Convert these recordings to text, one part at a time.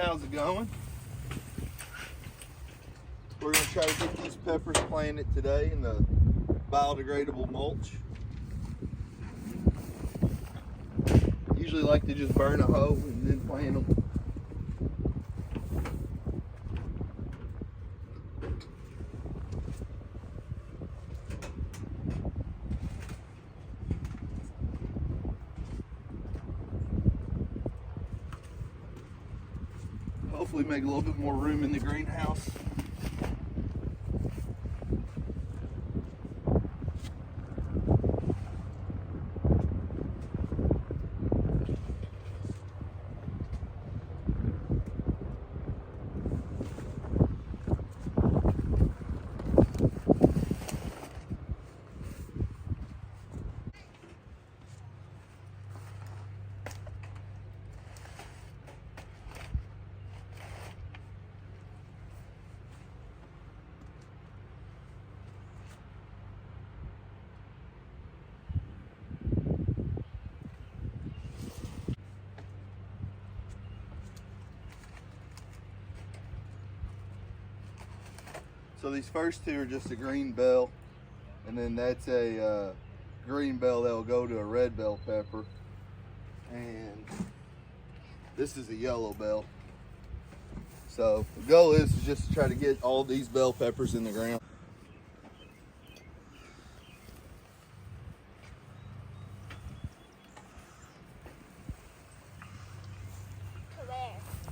How's it going? We're going to try to get these peppers planted today in the biodegradable mulch. Usually like to just burn a hoe and then plant them. Hopefully make a little bit more room in the greenhouse. So these first two are just a green bell, and then that's a green bell that will go to a red bell pepper, and this is a yellow bell. So the goal is just to try to get all these bell peppers in the ground.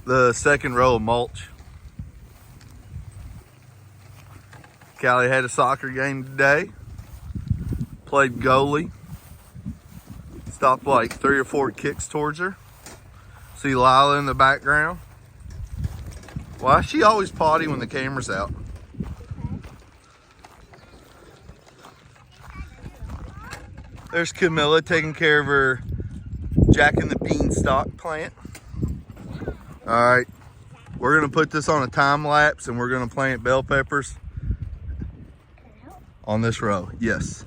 The second row of mulch. Callie had a soccer game today. Played goalie. Stopped like 3 or 4 kicks towards her. See Lila in the background. Why is she always potty when the camera's out? There's Camilla taking care of her Jack and the Beanstalk plant. All right, we're gonna put this on a time lapse and we're gonna plant bell peppers on this row. Yes.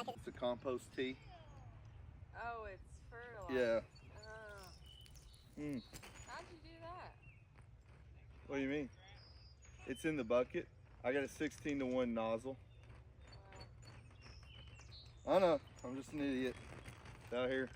It's a compost tea. Oh, it's fertilizer. Yeah. Mm. How'd you do that? What do you mean? It's in the bucket. I got a 16-to-1 nozzle. Wow. I know. I'm just an idiot out here.